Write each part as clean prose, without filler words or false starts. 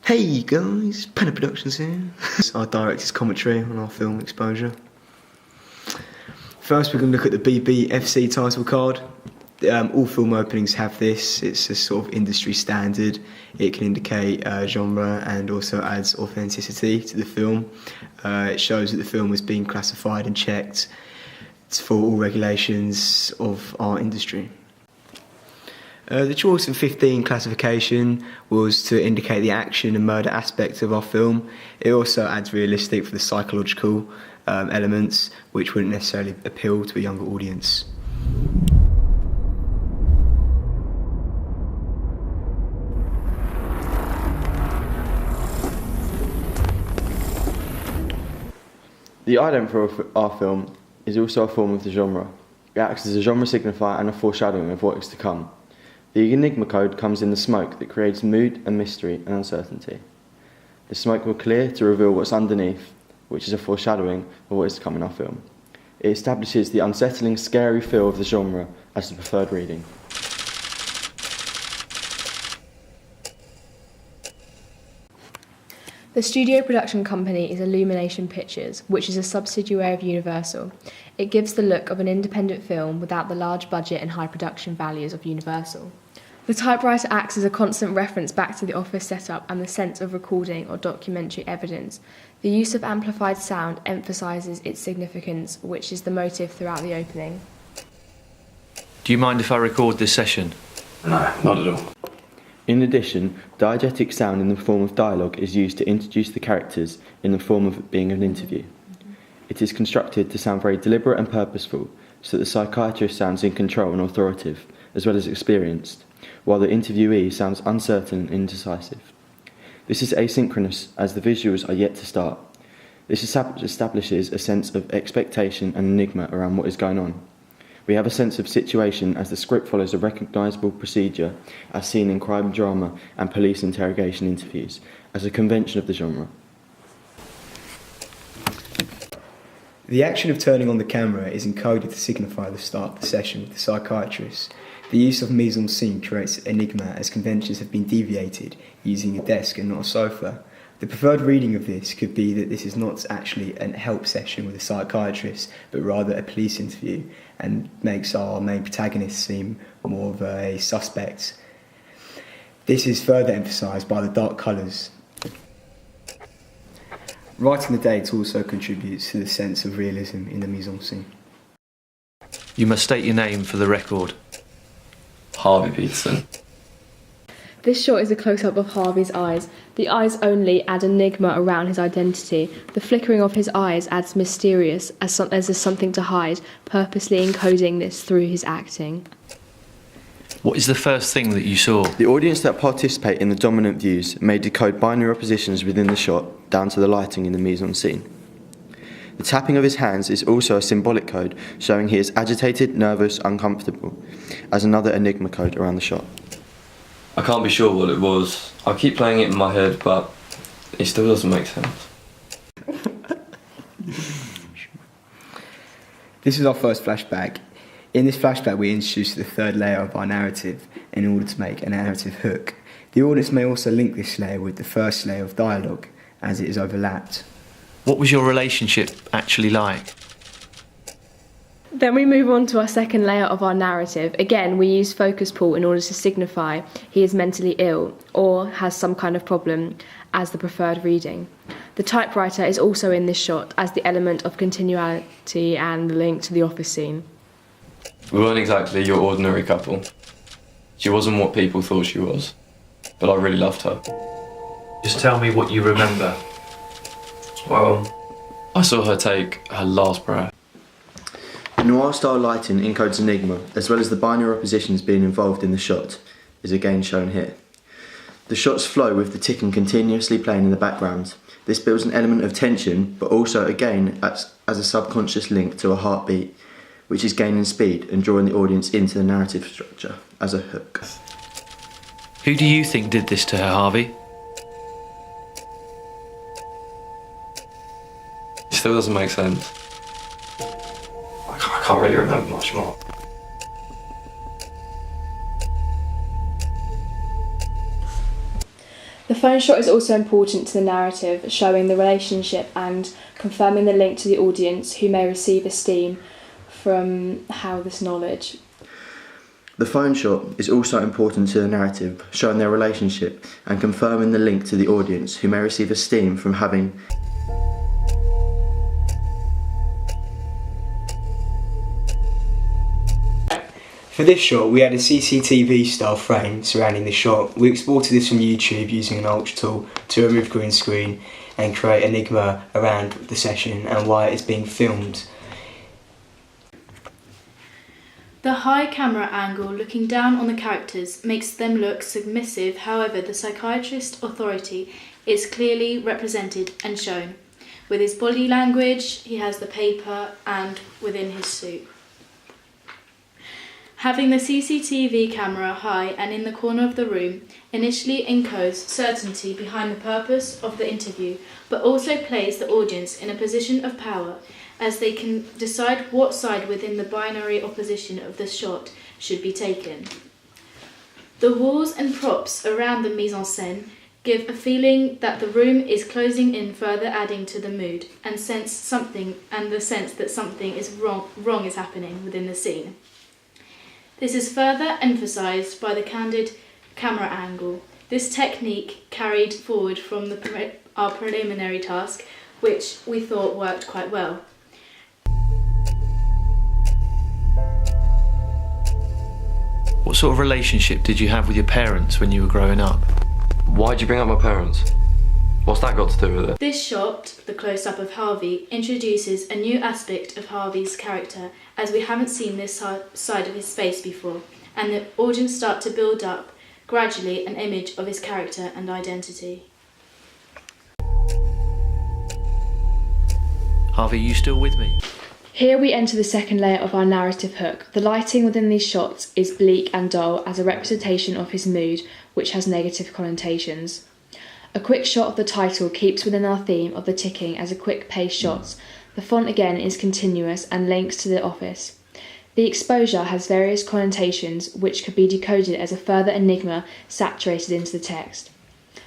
Hey guys, Panda Productions here. It's our director's commentary on our film Exposure. First we're going to look at the BBFC title card. All film openings have this. It's a sort of industry standard. It can indicate genre and also adds authenticity to the film. It shows that the film is being classified and checked for all regulations of our industry. The choice of 15 classification was to indicate the action and murder aspect of our film. It also adds realistic for the psychological elements, which wouldn't necessarily appeal to a younger audience. The ident for our film is also a form of the genre. It acts as a genre signifier and a foreshadowing of what is to come. The Enigma code comes in the smoke that creates mood and mystery and uncertainty. The smoke will clear to reveal what's underneath, which is a foreshadowing of what is to come in our film. It establishes the unsettling, scary feel of the genre as the preferred reading. The studio production company is Illumination Pictures, which is a subsidiary of Universal. It gives the look of an independent film without the large budget and high production values of Universal. The typewriter acts as a constant reference back to the office setup and the sense of recording or documentary evidence. The use of amplified sound emphasises its significance, which is the motive throughout the opening. Do you mind if I record this session? No, not at all. In addition, diegetic sound in the form of dialogue is used to introduce the characters in the form of it being an interview. It is constructed to sound very deliberate and purposeful, so that the psychiatrist sounds in control and authoritative, as well as experienced, while the interviewee sounds uncertain and indecisive. This is asynchronous as the visuals are yet to start. This establishes a sense of expectation and enigma around what is going on. We have a sense of situation as the script follows a recognisable procedure as seen in crime drama and police interrogation interviews, as a convention of the genre. The action of turning on the camera is encoded to signify the start of the session with the psychiatrist. The use of mise-en-scene creates enigma as conventions have been deviated using a desk and not a sofa. The preferred reading of this could be that this is not actually a help session with a psychiatrist, but rather a police interview, and makes our main protagonist seem more of a suspect. This is further emphasised by the dark colours. Writing the date also contributes to the sense of realism in the mise-en-scene. You must state your name for the record. Harvey Peterson. This shot is a close-up of Harvey's eyes. The eyes only add enigma around his identity. The flickering of his eyes adds mysterious, as there's something to hide, purposely encoding this through his acting. What is the first thing that you saw? The audience that participate in the dominant views may decode binary oppositions within the shot, down to the lighting in the mise-en-scene. The tapping of his hands is also a symbolic code, showing he is agitated, nervous, uncomfortable, as another enigma code around the shot. I can't be sure what it was. I keep playing it in my head, but it still doesn't make sense. This is our first flashback. In this flashback we introduce the third layer of our narrative in order to make a narrative hook. The audience may also link this layer with the first layer of dialogue, as it is overlapped. What was your relationship actually like? Then we move on to our second layer of our narrative. Again, we use focus pull in order to signify he is mentally ill or has some kind of problem as the preferred reading. The typewriter is also in this shot as the element of continuity and the link to the office scene. We weren't exactly your ordinary couple. She wasn't what people thought she was, but I really loved her. Just tell me what you remember. Well, I saw her take her last breath. Noir-style lighting encodes enigma, as well as the binary oppositions being involved in the shot, is again shown here. The shots flow with the ticking continuously playing in the background. This builds an element of tension, but also again acts as a subconscious link to a heartbeat, which is gaining speed and drawing the audience into the narrative structure as a hook. Who do you think did this to her, Harvey? It still doesn't make sense. I can't really remember much more. The phone shot is also important to the narrative, showing the relationship and confirming the link to the audience who may receive esteem from how this knowledge. The phone shot is also important to the narrative, showing their relationship and confirming the link to the audience who may receive esteem from having. For this shot, we had a CCTV style frame surrounding the shot. We exported this from YouTube using an Ultra tool to remove green screen and create enigma around the session and why it is being filmed. The high camera angle looking down on the characters makes them look submissive, however the psychiatrist's authority is clearly represented and shown. With his body language, he has the paper and within his suit. Having the CCTV camera high and in the corner of the room initially encodes certainty behind the purpose of the interview, but also places the audience in a position of power as they can decide what side within the binary opposition of the shot should be taken. The walls and props around the mise-en-scène give a feeling that the room is closing in, further adding to the mood and the sense that something is wrong is happening within the scene. This is further emphasised by the candid camera angle. This technique carried forward from our preliminary task, which we thought worked quite well. What sort of relationship did you have with your parents when you were growing up? Why'd you bring up my parents? What's that got to do with it? This shot, the close-up of Harvey, introduces a new aspect of Harvey's character, as we haven't seen this side of his face before, and the audience start to build up gradually an image of his character and identity. Harvey, you still with me? Here we enter the second layer of our narrative hook. The lighting within these shots is bleak and dull as a representation of his mood, which has negative connotations. A quick shot of the title keeps within our theme of the ticking as a quick pace shots. The font again is continuous and links to the office. The exposure has various connotations which could be decoded as a further enigma saturated into the text.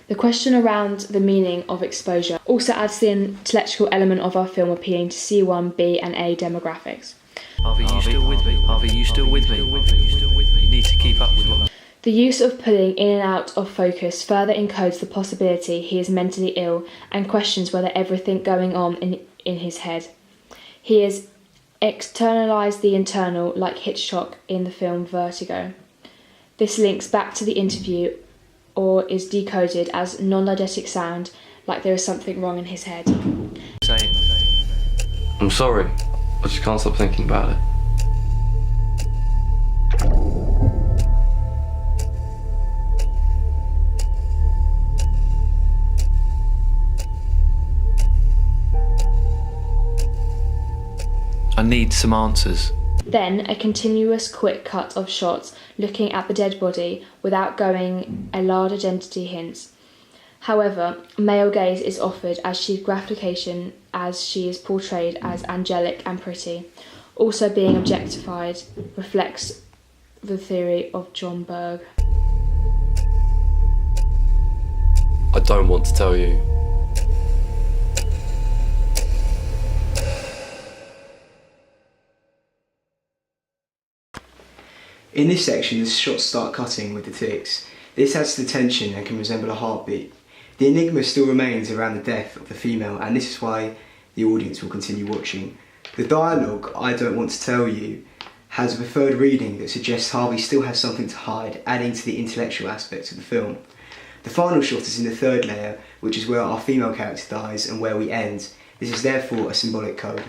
The question around the meaning of exposure also adds the intellectual element of our film appealing to C1, B and A demographics. Harvey, you still with me? Harvey, you still with me? You need to keep up with what... The use of pulling in and out of focus further encodes the possibility he is mentally ill and questions whether everything going on in his head. He has externalised the internal like Hitchcock in the film Vertigo. This links back to the interview or is decoded as non-diegetic sound, like there is something wrong in his head. Say it. I'm sorry, I just can't stop thinking about it. I need some answers. Then a continuous quick cut of shots looking at the dead body without going a large identity hints. However, male gaze is offered as she's gratification as she is portrayed as angelic and pretty. Also being objectified reflects the theory of John Berg. I don't want to tell you. In this section, the shots start cutting with the ticks. This adds to the tension and can resemble a heartbeat. The enigma still remains around the death of the female, and this is why the audience will continue watching. The dialogue, I don't want to tell you, has a preferred reading that suggests Harvey still has something to hide, adding to the intellectual aspects of the film. The final shot is in the third layer, which is where our female character dies and where we end. This is therefore a symbolic code.